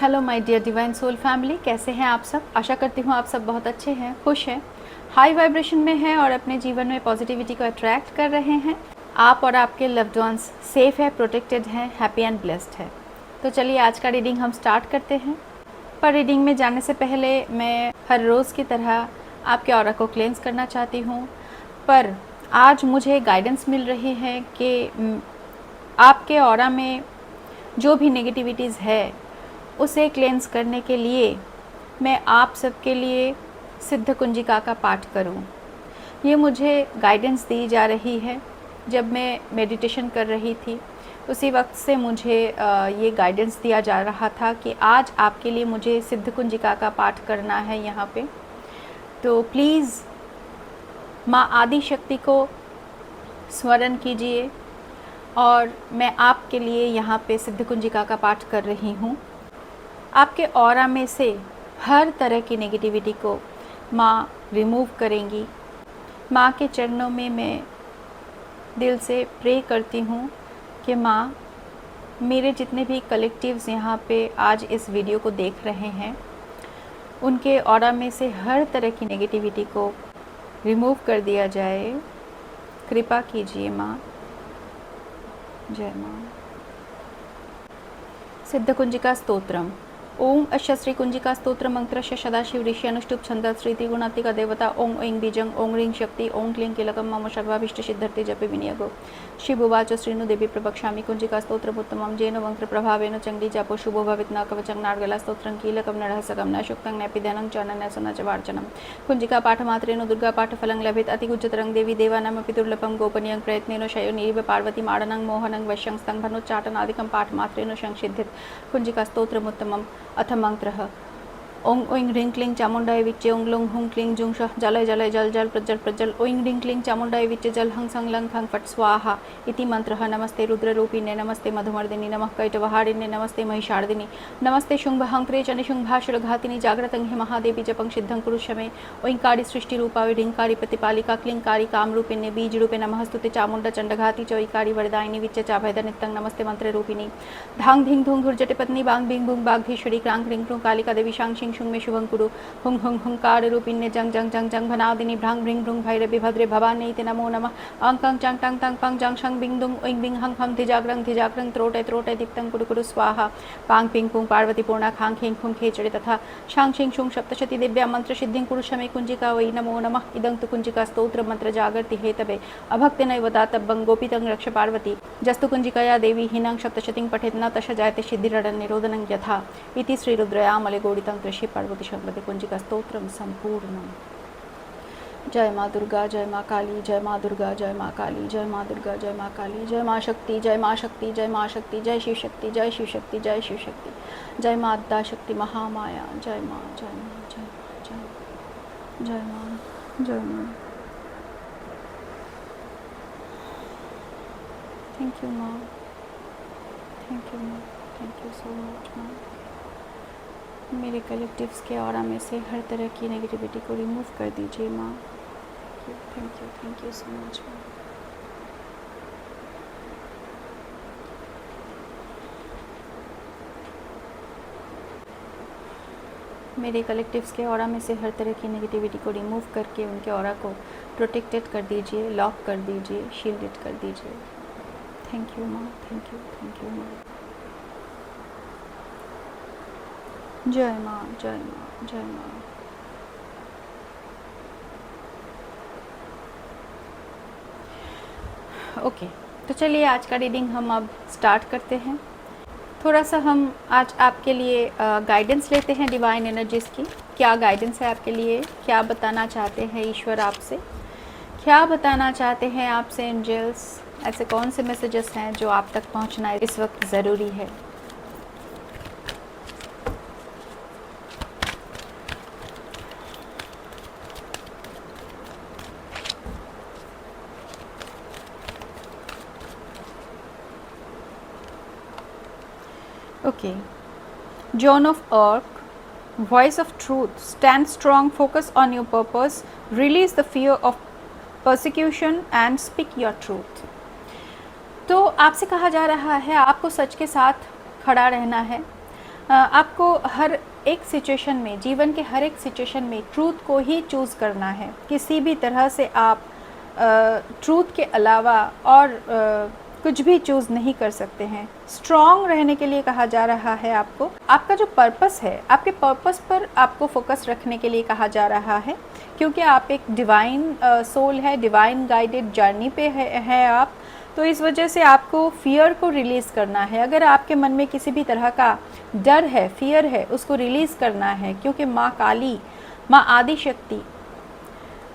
Hello my dear divine soul family, कैसे हैं आप सब। आशा करती हूँ आप सब बहुत अच्छे हैं, खुश हैं, हाई वाइब्रेशन में हैं और अपने जीवन में पॉजिटिविटी को अट्रैक्ट कर रहे हैं। आप और आपके लव्ड वंस सेफ है, प्रोटेक्टेड हैं, हैप्पी एंड ब्लेस्ड है। तो चलिए आज का रीडिंग हम स्टार्ट करते हैं। पर रीडिंग में जाने से पहले मैं हर रोज़ की तरह आपके ऑरा को क्लेंस करना चाहती हूँ। पर आज मुझे गाइडेंस मिल रही है कि आपके ऑरा में जो भी नेगेटिविटीज़ है उसे क्लेंस करने के लिए मैं आप सबके लिए सिद्ध कुंजिका का पाठ करूं। ये मुझे गाइडेंस दी जा रही है। जब मैं मेडिटेशन कर रही थी उसी वक्त से मुझे ये गाइडेंस दिया जा रहा था कि आज आपके लिए मुझे सिद्ध कुंजिका का पाठ करना है यहाँ पे। तो प्लीज़ माँ आदि शक्ति को स्मरण कीजिए और मैं आपके लिए यहाँ पे सिद्ध कुंजिका का पाठ कर रही हूँ। आपके ऑरा में से हर तरह की नेगेटिविटी को माँ रिमूव करेंगी। माँ के चरणों में मैं दिल से प्रे करती हूँ कि माँ मेरे जितने भी कलेक्टिव्स यहाँ पे आज इस वीडियो को देख रहे हैं उनके ऑरा में से हर तरह की नेगेटिविटी को रिमूव कर दिया जाए। कृपा कीजिए माँ। जय माँ। सिद्ध कुंजिका स्तोत्रम। ओम अश्य कुंजिका स्तोत्र मंत्रस्य सदाशिव ऋषि अनुष्टुप छंद श्री त्रिगुणात्मिका देवता ओं ऐं बीजं ओं ह्रीं शक्ति ओं क्लीं कीलकं मम सर्वाभीष्ट सिद्धर्थे जपे विनियोगो। शिवोवाच श्रीनु देवी प्रवक्ष्यामि कुंजिका स्तोत्रमुत्तमं येन मंत्र प्रभावेन चंडी जापो शुभो भवेत् न कवचं नार्गला स्तोत्रं कीलकं न रहस्यकं न शुक्तं न पिधानं च न सुन च वार्चनं। कुंजिका पाठमात्रेण दुर्गा पाठफलं लभेत् अतिगुज्जतरं देवी देवानामपि दुर्लभं गोपनीयं प्रयत्नेन शयोनिरिव पार्वती माडनं मोहनं वश्यं स्तंभनोच्चाटनादिकं पाठमात्रेण संसिद्धित्। कुंजिका स्तोत्रमुत्तमम् अथ मंत्रः ओं ओं ह्रीं क्लीं चामुंडाय विच्चे ओं लुं हुं क्लीं जुं शः जलय जलय जल जल प्रज्जल प्रज्जल ओं ह्रीं क्लीं चामुंडाय विच्चे जल हं सं लं खं फट् स्वाहा इति मंत्रः। नमस्ते रुद्ररूपिणे नमस्ते मधुमर्दिनी नमः कैटवहारिणे नमस्ते महिषार्दिनी नमस्ते शुंभहंक्रे च निशुंभासुरघातिनी जाग्रतं हि महादेवी जपं सिद्धं कुरुष्यमे। ओंकारी सृष्टिरूपाय ढींकारी प्रतिपालिका क्लींकारी कामरूपिणे बीजरूपे नमस्तुते चामुंडा चंडघाती च ओंकारी वरदायिनी विच्चे चाभयदनित्यं नमस्ते मंत्ररूपिणी धांग धींग धूंग घुर्जटिपत्नी बांग भींग भूंग बाघेश्वरी क्रांग क्रीं क्रूं कालिका देवी शांग शिंग शुंग में शुभं कुरु हुं हुं हुंकार रूपिण्ये जंग जंग जंग जंग भनादिनी भ्रांग भ्रीं भ्रूं भैरवी भद्रे भवानीते नमो नमः। अंग कंग चंग टंग तंग पंग जंग शंग बिंग दुंग ओं बिंग हंग हंग धिजाग्रंग त्रोटे त्रोटे दीप्तं कुरु कुरु स्वाहा। पांग पिंग पुंग पार्वती पूर्णा खांग खें खुं खेचड़े तथा शांग शिंग शुंग सप्तशती दिव्या मंत्र सिद्धिं कुरुषमे कुंजिका वै नमो नमः। इदं तु कुंजिका स्तोत्र मंत्र जागर्ति हेतवे अभक्ति नैव दातव्यं गोपितं रक्ष पार्वती जस्तु कुंजिकया देवी हीनं सप्तशतीं पठेत् न तश जायते सिद्धिरडं निरोधनं यथा इति श्री रुद्रयामले गौड़ितं कृषि पार्वती शंकरते कुंजिका स्तोत्रम संपूर्णम। जय माँ दुर्गा जय माँ काली जय माँ दुर्गा जय माँ काली जय माँ दुर्गा जय माँ काली जय माँ शक्ति जय माँ शक्ति जय माँ शक्ति जय शिव शक्ति जय शिव शक्ति जय शिव शक्ति जय माँ अद्दा शक्ति महामाया जय माँ जय माँ जय माँ जय माँ जय माँ। थैंक यू माँ, थैंक यू माँ, थैंक यू सो मच माँ। मेरे कलेक्टिव्स के ऑरा में से हर तरह की नेगेटिविटी को रिमूव कर दीजिए माँ। थैंक यू सो मच माँ। मेरे कलेक्टिव्स के ऑरा में से हर तरह की नेगेटिविटी को रिमूव करके उनके ऑरा को प्रोटेक्टेड कर दीजिए, लॉक कर दीजिए, शील्डेड कर दीजिए। थैंक यू माँ, थैंक यू माँ। जय माँ जय माँ जय माँ। ओके, तो चलिए आज का रीडिंग हम अब स्टार्ट करते हैं। थोड़ा सा हम आज आपके लिए गाइडेंस लेते हैं डिवाइन एनर्जीज़ की। क्या गाइडेंस है आपके लिए, क्या बताना चाहते हैं ईश्वर आपसे, क्या बताना चाहते हैं आपसे एंजल्स, ऐसे कौन से मैसेजेस हैं जो आप तक पहुंचना इस वक्त ज़रूरी है। Okay. Joan of Arc, voice of truth, stand strong, focus on your purpose, release the fear of persecution and speak your truth. तो आपसे कहा जा रहा है आपको सच के साथ खड़ा रहना है, आपको हर एक सिचुएशन में, जीवन के हर एक सिचुएशन में ट्रूथ को ही चूज़ करना है। किसी भी तरह से आप ट्रूथ के अलावा और कुछ भी चूज़ नहीं कर सकते हैं। स्ट्रॉन्ग रहने के लिए कहा जा रहा है आपको। आपका जो पर्पस है, आपके पर्पस पर आपको फोकस रखने के लिए कहा जा रहा है, क्योंकि आप एक डिवाइन सोल है, डिवाइन गाइडेड जर्नी पे है आप। तो इस वजह से आपको फियर को रिलीज़ करना है। अगर आपके मन में किसी भी तरह का डर है, फियर है, उसको रिलीज़ करना है, क्योंकि माँ काली, माँ आदि शक्ति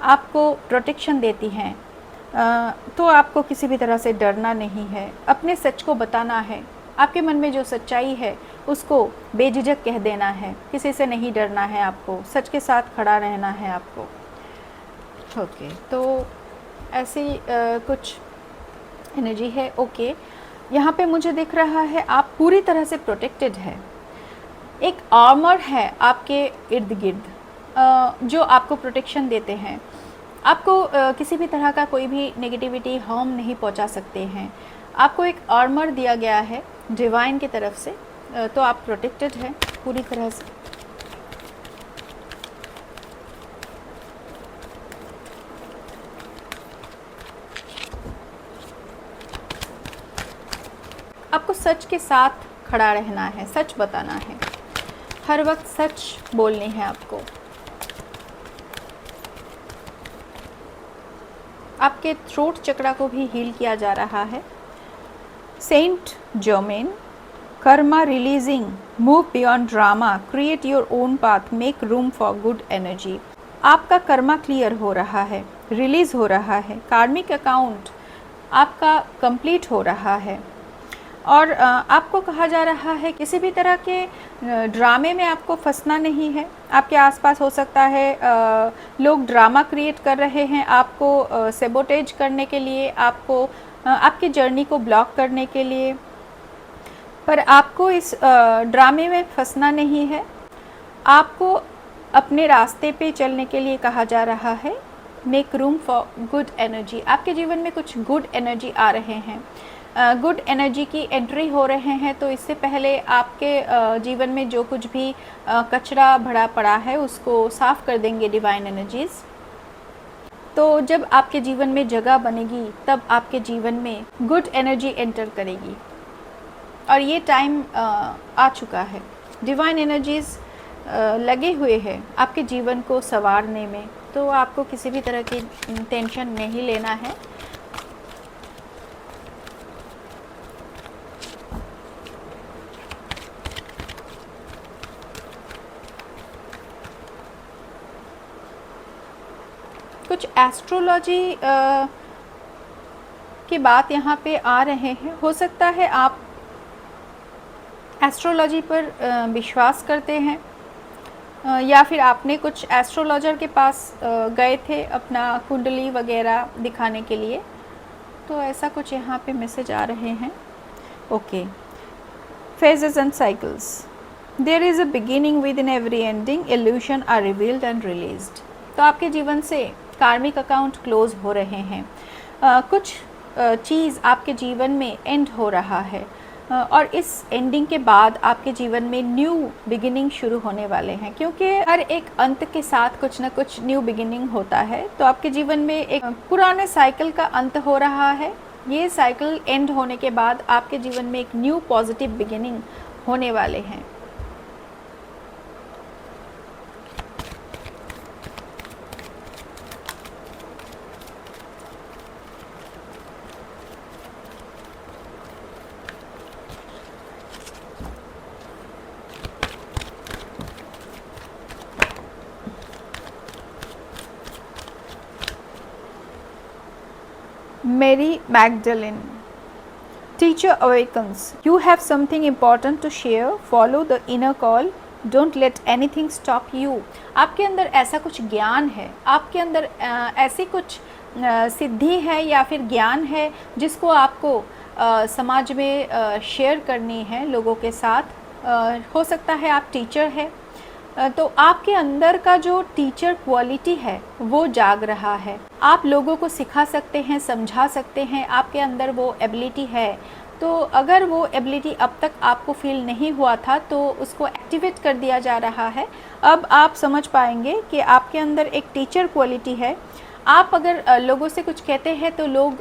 आपको प्रोटेक्शन देती हैं। तो आपको किसी भी तरह से डरना नहीं है, अपने सच को बताना है। आपके मन में जो सच्चाई है उसको बेझिझक कह देना है, किसी से नहीं डरना है आपको, सच के साथ खड़ा रहना है आपको। ओके, तो ऐसी कुछ एनर्जी है। ओके, यहाँ पे मुझे दिख रहा है आप पूरी तरह से प्रोटेक्टेड है। एक आर्मर है आपके इर्द गिर्द जो आपको प्रोटेक्शन देते हैं। आपको किसी भी तरह का कोई भी नेगेटिविटी हार्म नहीं पहुंचा सकते हैं। आपको एक आर्मर दिया गया है डिवाइन की तरफ से, तो आप प्रोटेक्टेड हैं पूरी तरह से। आपको सच के साथ खड़ा रहना है, सच बताना है, हर वक्त सच बोलनी है आपको। आपके थ्रोट चक्रा को भी हील किया जा रहा है। Saint Germain, karma releasing, move beyond drama, create your own path, make room for good energy. आपका कर्मा क्लियर हो रहा है, रिलीज हो रहा है, कार्मिक अकाउंट आपका कंप्लीट हो रहा है। और आपको कहा जा रहा है किसी भी तरह के ड्रामे में आपको फंसना नहीं है। आपके आसपास हो सकता है लोग ड्रामा क्रिएट कर रहे हैं आपको सेबोटेज करने के लिए, आपको आपकी जर्नी को ब्लॉक करने के लिए, पर आपको इस ड्रामे में फंसना नहीं है। आपको अपने रास्ते पे चलने के लिए कहा जा रहा है। Make room for good energy. आपके जीवन में कुछ गुड एनर्जी आ रहे हैं, गुड एनर्जी की एंट्री हो रहे हैं। तो इससे पहले आपके जीवन में जो कुछ भी कचरा भरा पड़ा है उसको साफ़ कर देंगे डिवाइन एनर्जीज़। तो जब आपके जीवन में जगह बनेगी तब आपके जीवन में गुड एनर्जी एंटर करेगी, और ये टाइम आ चुका है। डिवाइन एनर्जीज़ लगे हुए हैं आपके जीवन को संवारने में, तो आपको किसी भी तरह की टेंशन नहीं लेना है। कुछ एस्ट्रोलॉजी की बात यहाँ पे आ रहे हैं। हो सकता है आप एस्ट्रोलॉजी पर विश्वास करते हैं, या फिर आपने कुछ एस्ट्रोलॉजर के पास गए थे अपना कुंडली वगैरह दिखाने के लिए, तो ऐसा कुछ यहाँ पे मैसेज आ रहे हैं। Okay, phases and cycles. There is a beginning within every ending. Illusion are revealed and released. तो आपके जीवन से कार्मिक अकाउंट क्लोज हो रहे हैं। कुछ चीज़ आपके जीवन में एंड हो रहा है, और इस एंडिंग के बाद आपके जीवन में न्यू बिगिनिंग शुरू होने वाले हैं, क्योंकि हर एक अंत के साथ कुछ ना कुछ न्यू बिगिनिंग होता है। तो आपके जीवन में एक पुराने साइकिल का अंत हो रहा है। ये साइकिल एंड होने के बाद आपके जीवन में एक न्यू पॉजिटिव बिगिनिंग होने वाले हैं। Mary Magdalene. Teacher awakens. You have something important to share. Follow the inner call. Don't let anything stop you. आपके अंदर ऐसा कुछ ज्ञान है, आपके अंदर ऐसी कुछ सिद्धि है या फिर ज्ञान है जिसको आपको समाज में शेयर करनी है लोगों के साथ। हो सकता है आप टीचर है, तो आपके अंदर का जो टीचर क्वालिटी है वो जाग रहा है। आप लोगों को सिखा सकते हैं, समझा सकते हैं, आपके अंदर वो एबिलिटी है। तो अगर वो एबिलिटी अब तक आपको फील नहीं हुआ था तो उसको एक्टिवेट कर दिया जा रहा है। अब आप समझ पाएंगे कि आपके अंदर एक टीचर क्वालिटी है। आप अगर लोगों से कुछ कहते हैं तो लोग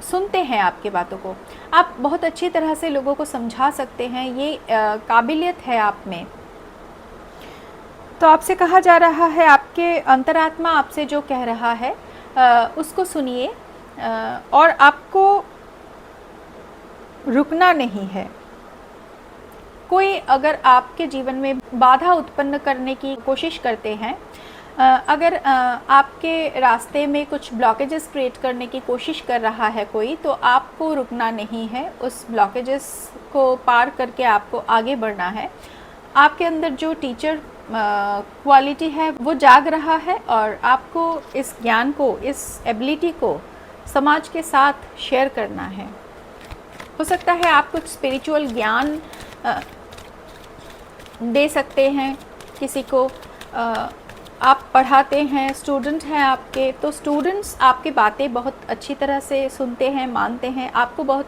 सुनते हैं आपके बातों को। आप बहुत अच्छी तरह से लोगों को समझा सकते हैं, ये काबिलियत है आप में। तो आपसे कहा जा रहा है, आपके अंतरात्मा आपसे जो कह रहा है उसको सुनिए और आपको रुकना नहीं है। कोई अगर आपके जीवन में बाधा उत्पन्न करने की कोशिश करते हैं, अगर आपके रास्ते में कुछ ब्लॉकेजेस क्रिएट करने की कोशिश कर रहा है कोई, तो आपको रुकना नहीं है। उस ब्लॉकेजेस को पार करके आपको आगे बढ़ना है। आपके अंदर जो टीचर क्वालिटी है वो जाग रहा है और आपको इस ज्ञान को, इस एबिलिटी को समाज के साथ शेयर करना है। हो सकता है आप कुछ स्पिरिचुअल ज्ञान दे सकते हैं किसी को। आप पढ़ाते हैं, स्टूडेंट हैं आपके, तो स्टूडेंट्स आपकी बातें बहुत अच्छी तरह से सुनते हैं, मानते हैं, आपको बहुत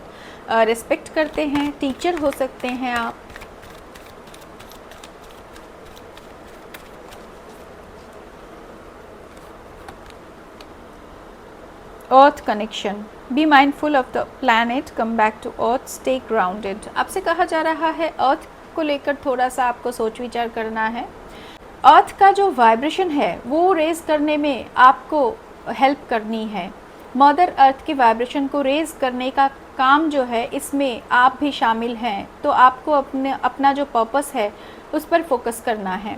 रिस्पेक्ट करते हैं। टीचर हो सकते हैं आप। Earth connection, be mindful of the planet, come back to earth, stay grounded. आपसे कहा जा रहा है अर्थ को लेकर थोड़ा सा आपको सोच विचार करना है। अर्थ का जो वाइब्रेशन है वो रेज करने में आपको हेल्प करनी है। मदर अर्थ की वाइब्रेशन को रेज करने का काम जो है, इसमें आप भी शामिल हैं। तो आपको अपना जो पर्पस है उस पर फोकस करना है।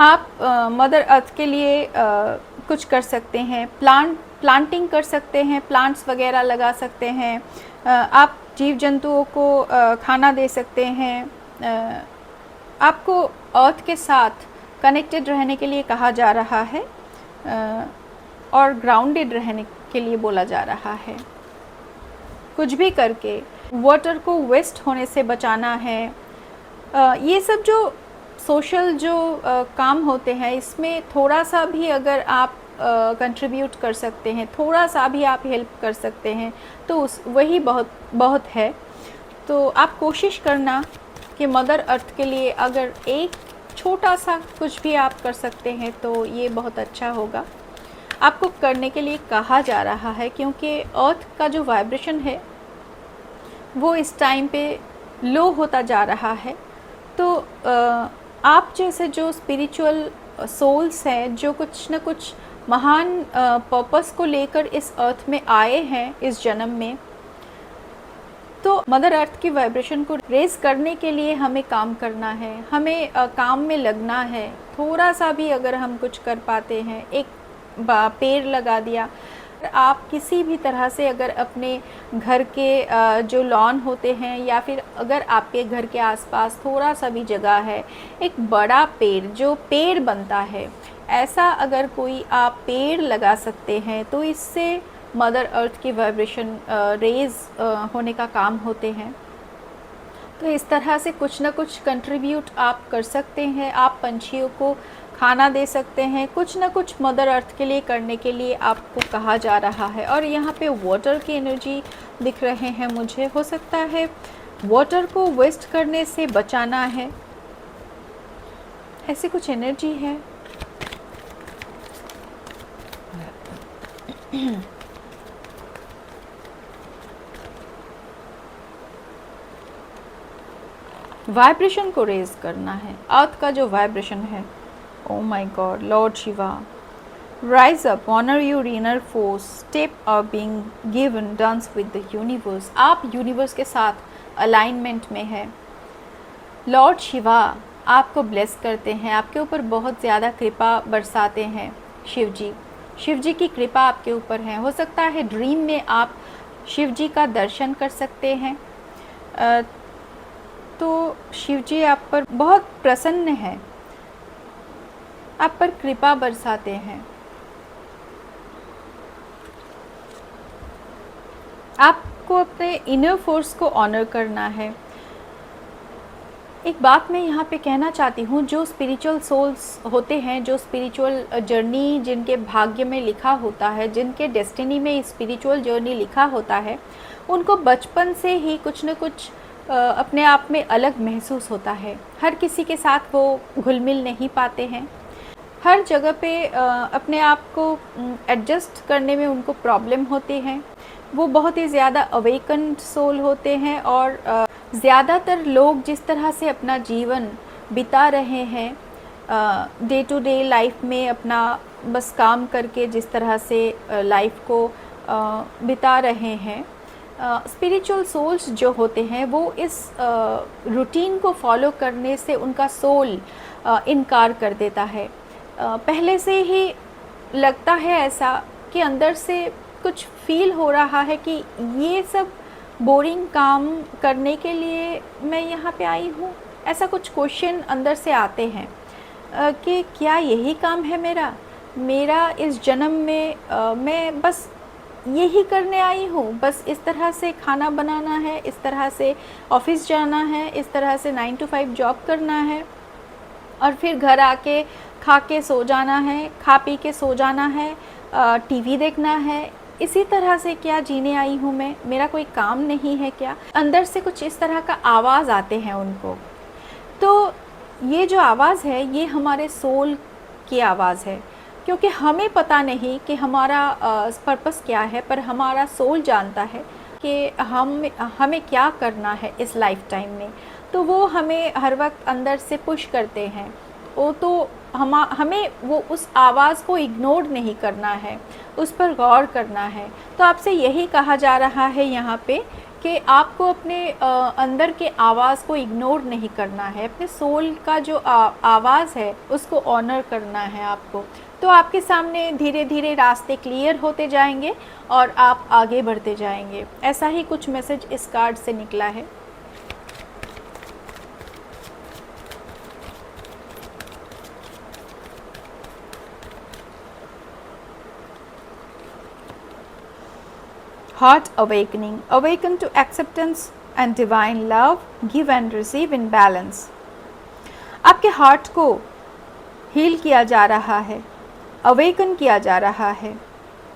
आप मदर अर्थ के लिए कुछ कर सकते हैं, प्लांटिंग कर सकते हैं, प्लांट्स वगैरह लगा सकते हैं। आप जीव जंतुओं को खाना दे सकते हैं। आपको अर्थ के साथ कनेक्टेड रहने के लिए कहा जा रहा है और ग्राउंडेड रहने के लिए बोला जा रहा है। कुछ भी करके वाटर को वेस्ट होने से बचाना है। ये सब जो सोशल जो काम होते हैं, इसमें थोड़ा सा भी अगर आप कंट्रीब्यूट कर सकते हैं, थोड़ा सा भी आप हेल्प कर सकते हैं, तो वही बहुत है। तो आप कोशिश करना कि मदर अर्थ के लिए अगर एक छोटा सा कुछ भी आप कर सकते हैं तो ये बहुत अच्छा होगा। आपको करने के लिए कहा जा रहा है, क्योंकि अर्थ का जो वाइब्रेशन है वो इस टाइम पे लो होता जा रहा है। तो आप जैसे जो स्पिरिचुअल सोल्स हैं, जो कुछ न कुछ महान पर्पस को लेकर इस अर्थ में आए हैं इस जन्म में, तो मदर अर्थ की वाइब्रेशन को रेज करने के लिए हमें काम करना है, हमें काम में लगना है। थोड़ा सा भी अगर हम कुछ कर पाते हैं, एक पेड़ लगा दिया, आप किसी भी तरह से अगर अपने घर के जो लॉन होते हैं या फिर अगर आपके घर के आसपास थोड़ा सा भी जगह है, एक बड़ा पेड़ जो पेड़ बनता है, ऐसा अगर कोई आप पेड़ लगा सकते हैं तो इससे मदर अर्थ की वाइब्रेशन रेज होने का काम होते हैं। तो इस तरह से कुछ ना कुछ कंट्रीब्यूट आप कर सकते हैं। आप पंछियों को खाना दे सकते हैं, कुछ ना कुछ मदर अर्थ के लिए करने के लिए आपको कहा जा रहा है। और यहाँ पे वाटर की एनर्जी दिख रहे हैं मुझे। हो सकता है वाटर को वेस्ट करने से बचाना है, ऐसी कुछ एनर्जी है। वाइब्रेशन को रेज करना है, अर्थ का जो वाइब्रेशन है। Oh my God, Lord Shiva, rise up, honour your inner force, step are being given dance with the universe. आप यूनिवर्स के साथ अलाइनमेंट में है। लॉर्ड शिवा आपको ब्लेस करते हैं, आपके ऊपर बहुत ज़्यादा कृपा बरसाते हैं। शिव जी की कृपा आपके ऊपर है। हो सकता है ड्रीम में आप शिव जी का दर्शन कर सकते हैं। तो शिव जी आप पर बहुत प्रसन्न हैं, आप पर कृपा बरसाते हैं। आपको अपने इनर फोर्स को ऑनर करना है। एक बात मैं यहाँ पे कहना चाहती हूँ, जो स्पिरिचुअल सोल्स होते हैं, जो स्पिरिचुअल जर्नी जिनके भाग्य में लिखा होता है, जिनके डेस्टिनी में स्पिरिचुअल जर्नी लिखा होता है, उनको बचपन से ही कुछ न कुछ अपने आप में अलग महसूस होता है। हर किसी के साथ वो घुल मिल नहीं पाते हैं, हर जगह पे अपने आप को एडजस्ट करने में उनको प्रॉब्लम होती है। वो बहुत ही ज़्यादा अवेकन्ड सोल होते हैं और ज़्यादातर लोग जिस तरह से अपना जीवन बिता रहे हैं, डे टू डे लाइफ में अपना बस काम करके जिस तरह से लाइफ को बिता रहे हैं, स्पिरिचुअल सोल्स जो होते हैं वो इस रूटीन को फॉलो करने से उनका सोल इनकार कर देता है। पहले से ही लगता है ऐसा कि अंदर से कुछ फील हो रहा है कि ये सब बोरिंग काम करने के लिए मैं यहाँ पे आई हूँ। ऐसा कुछ क्वेश्चन अंदर से आते हैं कि क्या यही काम है मेरा इस जन्म में, मैं बस यही करने आई हूँ, बस इस तरह से खाना बनाना है, इस तरह से ऑफिस जाना है, इस तरह से 9 to 5 जॉब करना है और फिर घर आके खा के सो जाना है, खा पी के सो जाना है, टीवी देखना है। इसी तरह से क्या जीने आई हूँ मैं? मेरा कोई काम नहीं है क्या? अंदर से कुछ इस तरह का आवाज़ आते हैं उनको। तो ये जो आवाज़ है ये हमारे सोल की आवाज़ है, क्योंकि हमें पता नहीं कि हमारा पर्पस क्या है, पर हमारा सोल जानता है कि हमें क्या करना है इस लाइफ टाइम में। तो वो हमें हर वक्त अंदर से पुश करते हैं। वो तो हमें वो उस आवाज़ को इग्नोर नहीं करना है, उस पर गौर करना है। तो आपसे यही कहा जा रहा है यहाँ पे कि आपको अपने अंदर के आवाज़ को इग्नोर नहीं करना है, अपने सोल का जो आवाज़ है उसको ऑनर करना है आपको। तो आपके सामने धीरे धीरे रास्ते क्लियर होते जाएंगे और आप आगे बढ़ते जाएंगे। ऐसा ही कुछ मैसेज इस कार्ड से निकला है। Heart awakening. Awaken to acceptance and divine love. Give and receive in balance. आपके हार्ट को हील किया जा रहा है, अवेकन किया जा रहा है,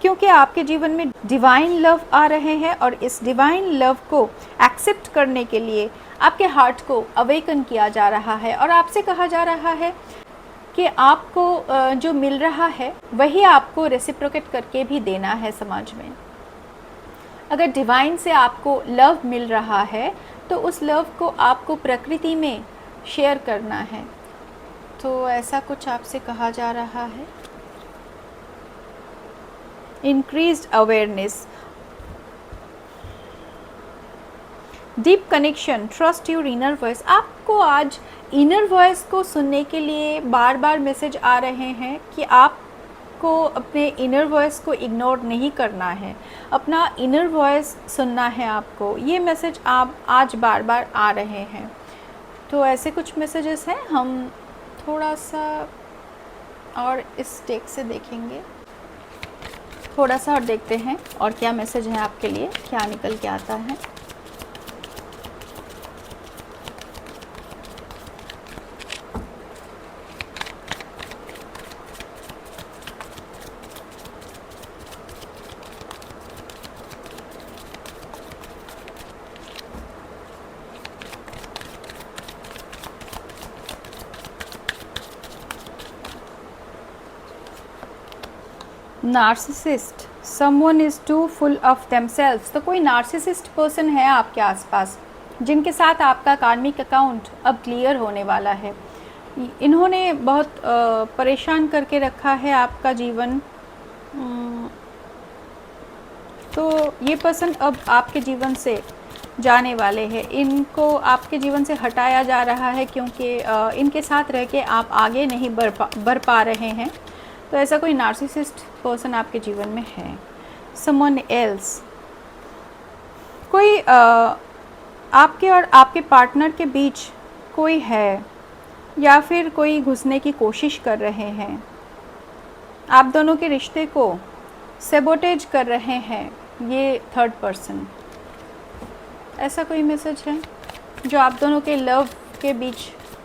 क्योंकि आपके जीवन में डिवाइन लव आ रहे हैं और इस डिवाइन लव को एक्सेप्ट करने के लिए आपके हार्ट को अवेकन किया जा रहा है। और आपसे कहा जा रहा है कि आपको जो मिल रहा है वही आपको रेसिप्रोकेट करके भी देना है समाज में। अगर डिवाइन से आपको लव मिल रहा है तो उस लव को आपको प्रकृति में शेयर करना है। तो ऐसा कुछ आपसे कहा जा रहा है। Increased awareness, deep connection, trust your inner voice. आपको आज इनर वॉइस को सुनने के लिए बार बार मैसेज आ रहे हैं कि आपको अपने इनर वॉइस को इग्नोर नहीं करना है, अपना इनर वॉइस सुनना है आपको। ये मैसेज आप आज बार बार आ रहे हैं। तो ऐसे कुछ मैसेजेस हैं। हम थोड़ा सा और इस टेक से देखेंगे, थोड़ा सा और देखते हैं और क्या मैसेज है आपके लिए, क्या निकल के आता है। Narcissist, someone is too full of themselves. तो कोई नार्सिसिस्ट पर्सन है आपके आसपास जिनके साथ आपका कार्मिक अकाउंट अब क्लियर होने वाला है। इन्होंने बहुत परेशान करके रखा है आपका जीवन। तो ये पर्सन अब आपके जीवन से जाने वाले हैं। इनको आपके जीवन से हटाया जा रहा है क्योंकि इनके साथ रह के आप आगे नहीं बढ़ पा रहे हैं। तो ऐसा कोई नार्सिसिस्ट पर्सन आपके जीवन में है। समवन एल्स, कोई आपके और आपके पार्टनर के बीच कोई है या फिर कोई घुसने की कोशिश कर रहे हैं, आप दोनों के रिश्ते को सेबोटेज कर रहे हैं ये थर्ड पर्सन। ऐसा कोई मैसेज है जो आप दोनों के लव आपके बीच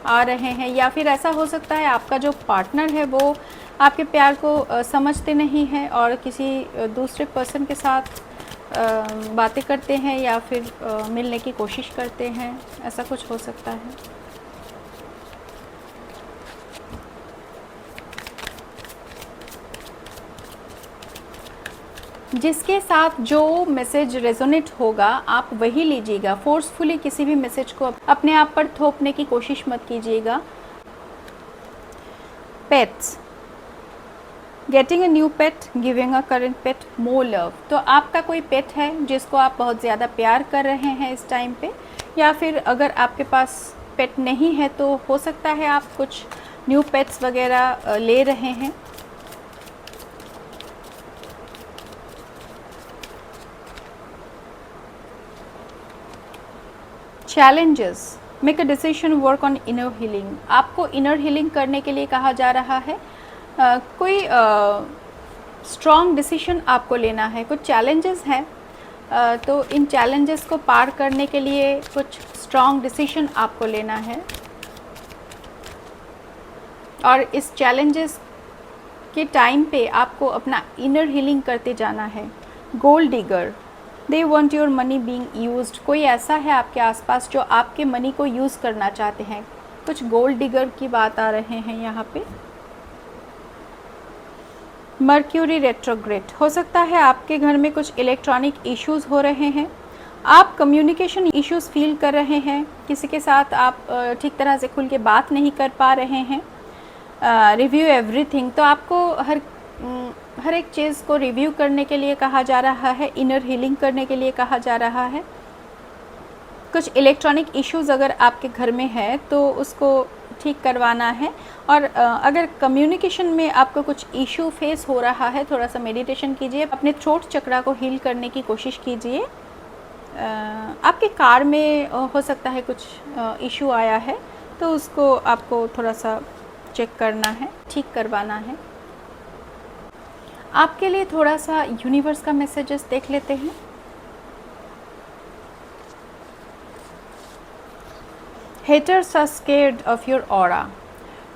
आ रहे हैं, या फिर ऐसा हो सकता है आपका जो पार्टनर है वो आपके प्यार को समझते नहीं हैं और किसी दूसरे पर्सन के साथ बातें करते हैं या फिर मिलने की कोशिश करते हैं, ऐसा कुछ हो सकता है। जिसके साथ जो मैसेज रेजोनेट होगा आप वही लीजिएगा। फोर्सफुली किसी भी मैसेज को अपने आप पर थोपने की कोशिश मत कीजिएगा। Pets, getting a new pet, giving a current pet more love. तो आपका कोई पेट है जिसको आप बहुत ज़्यादा प्यार कर रहे हैं इस टाइम पे, या फिर अगर आपके पास पेट नहीं है तो हो सकता है आप कुछ न्यू पेट्स वगैरह ले रहे हैं। Challenges, make a decision, work on inner healing. आपको इनर हीलिंग करने के लिए कहा जा रहा है। कोई स्ट्रॉन्ग डिसीजन आपको लेना है। कुछ चैलेंजेस हैं, तो इन चैलेंजेस को पार करने के लिए कुछ स्ट्रॉन्ग डिसीजन आपको लेना है और इस चैलेंजेस के टाइम पे आपको अपना इनर हीलिंग करते जाना है। Gold digger, they want your money being used. कोई ऐसा है आपके आसपास जो आपके मनी को यूज़ करना चाहते हैं। कुछ गोल्ड डिगर की बात आ रहे हैं यहाँ पे। मर्क्यूरी रेट्रोग्रेड, हो सकता है आपके घर में कुछ इलेक्ट्रॉनिक इश्यूज़ हो रहे हैं। आप कम्युनिकेशन इश्यूज़ फील कर रहे हैं, किसी के साथ आप ठीक तरह से खुल के बात नहीं कर पा रहे हैं। रिव्यू एवरीथिंग, तो आपको हर एक चीज़ को रिव्यू करने के लिए कहा जा रहा है, इनर हीलिंग करने के लिए कहा जा रहा है। कुछ इलेक्ट्रॉनिक इश्यूज़ अगर आपके घर में है तो उसको ठीक करवाना है। और अगर कम्युनिकेशन में आपको कुछ इशू फेस हो रहा है, थोड़ा सा मेडिटेशन कीजिए, अपने थ्रोट चक्रा को हील करने की कोशिश कीजिए। आपके कार में हो सकता है कुछ इशू आया है, तो उसको आपको थोड़ा सा चेक करना है, ठीक करवाना है। आपके लिए थोड़ा सा यूनिवर्स का मैसेजेस देख लेते हैं। Haters are scared of your aura.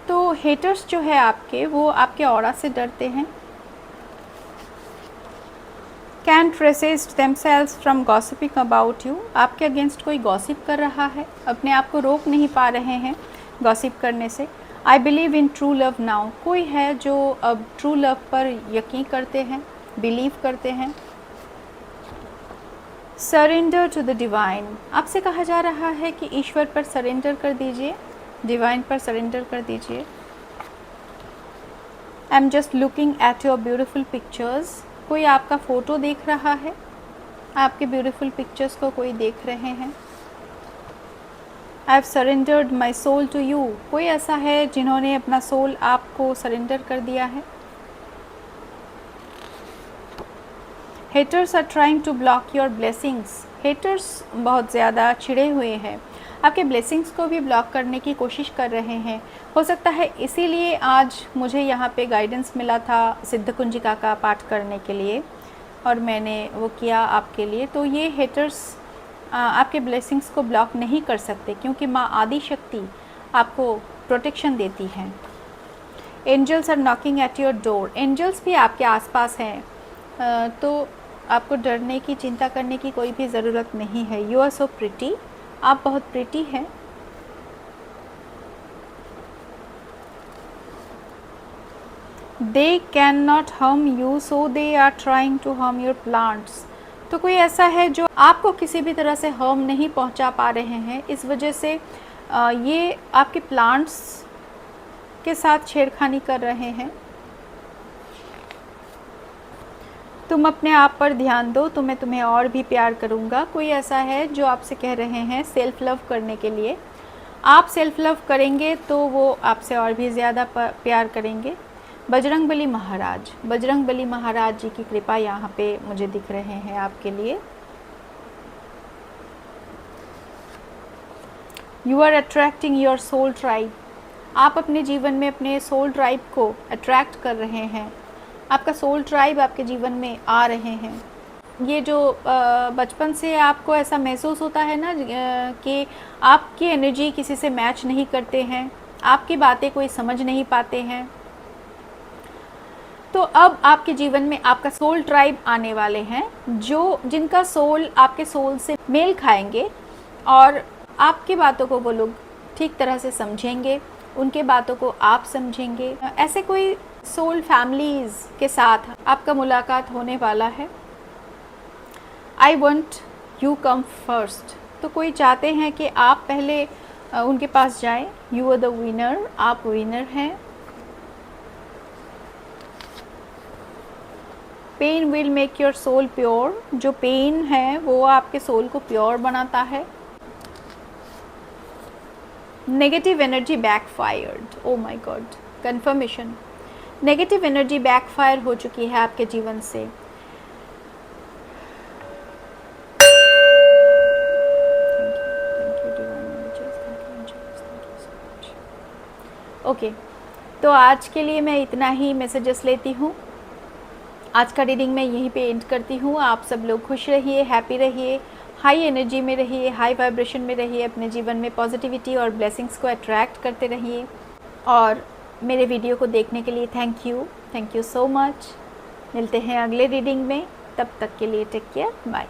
तो हेटर्स जो है आपके, वो आपके ऑरा से डरते हैं। Can't resist themselves from gossiping about you. आपके अगेंस्ट कोई गॉसिप कर रहा है, अपने आप को रोक नहीं पा रहे हैं गॉसिप करने से। I believe in true love now. कोई है जो अब ट्रू लव पर यकीन करते हैं, बिलीव करते हैं। सरेंडर टू द डिवाइन, आपसे कहा जा रहा है कि ईश्वर पर सरेंडर कर दीजिए, डिवाइन पर सरेंडर कर दीजिए। I am just looking at your beautiful pictures. कोई आपका फ़ोटो देख रहा है, आपके ब्यूटिफुल पिक्चर्स को कोई देख रहे हैं। I have surrendered my soul to you. कोई ऐसा है जिन्होंने अपना सोल आपको सरेंडर कर दिया है। Haters are trying to block your blessings. Haters बहुत ज़्यादा चिढ़े हुए हैं, आपके ब्लेसिंग्स को भी ब्लॉक करने की कोशिश कर रहे हैं। हो सकता है इसीलिए आज मुझे यहाँ पे गाइडेंस मिला था सिद्ध कुंजिका का पाठ करने के लिए, और मैंने वो किया आपके लिए। तो ये हेटर्स आपके ब्लेसिंग्स को ब्लॉक नहीं कर सकते, क्योंकि माँ आदि शक्ति आपको प्रोटेक्शन देती हैं। Angels are knocking at your door. Angels भी आपके आसपास हैं, तो आपको डरने की, चिंता करने की कोई भी ज़रूरत नहीं है। यू आर सो प्रिटी, आप बहुत प्रिटी हैं। They can not harm you, so they are trying to harm your plants. तो कोई ऐसा है जो आपको किसी भी तरह से हार्म नहीं पहुंचा पा रहे हैं, इस वजह से ये आपके प्लांट्स के साथ छेड़खानी कर रहे हैं। तुम अपने आप पर ध्यान दो तो मैं तुम्हें और भी प्यार करूँगा। कोई ऐसा है जो आपसे कह रहे हैं सेल्फ़ लव करने के लिए। आप सेल्फ़ लव करेंगे तो वो आपसे और भी ज़्यादा प्यार करेंगे। बजरंगबली महाराज, बजरंगबली महाराज जी की कृपा यहाँ पे मुझे दिख रहे हैं आपके लिए। You are attracting your soul tribe. आप अपने जीवन में अपने सोल ट्राइब को अट्रैक्ट कर रहे हैं। आपका सोल ट्राइब आपके जीवन में आ रहे हैं। ये जो बचपन से आपको ऐसा महसूस होता है ना कि आपकी एनर्जी किसी से मैच नहीं करते हैं, आपकी बातें कोई समझ नहीं पाते हैं, तो अब आपके जीवन में आपका सोल ट्राइब आने वाले हैं, जो जिनका सोल आपके सोल से मेल खाएंगे और आपकी बातों को वो लोग ठीक तरह से समझेंगे, उनके बातों को आप समझेंगे। ऐसे कोई सोल फैमिलीज़ के साथ आपका मुलाकात होने वाला है। I want you come first, तो कोई चाहते हैं कि आप पहले उनके पास जाएं। यू आर द विनर, आप विनर हैं। Pain will make your soul pure, जो पेन है वो आपके सोल को प्योर बनाता है। Negative energy backfired, oh my God, confirmation, negative energy backfire हो चुकी है आपके जीवन से। ओके, तो आज के लिए मैं इतना ही मैसेजेस लेती हूँ। आज का रीडिंग मैं यहीं पे एंड करती हूँ। आप सब लोग खुश रहिए, हैप्पी रहिए, हाई एनर्जी में रहिए, हाई वाइब्रेशन में रहिए, अपने जीवन में पॉजिटिविटी और ब्लेसिंग्स को अट्रैक्ट करते रहिए। और मेरे वीडियो को देखने के लिए थैंक यू सो मच। मिलते हैं अगले रीडिंग में, तब तक के लिए टेक केयर, बाय।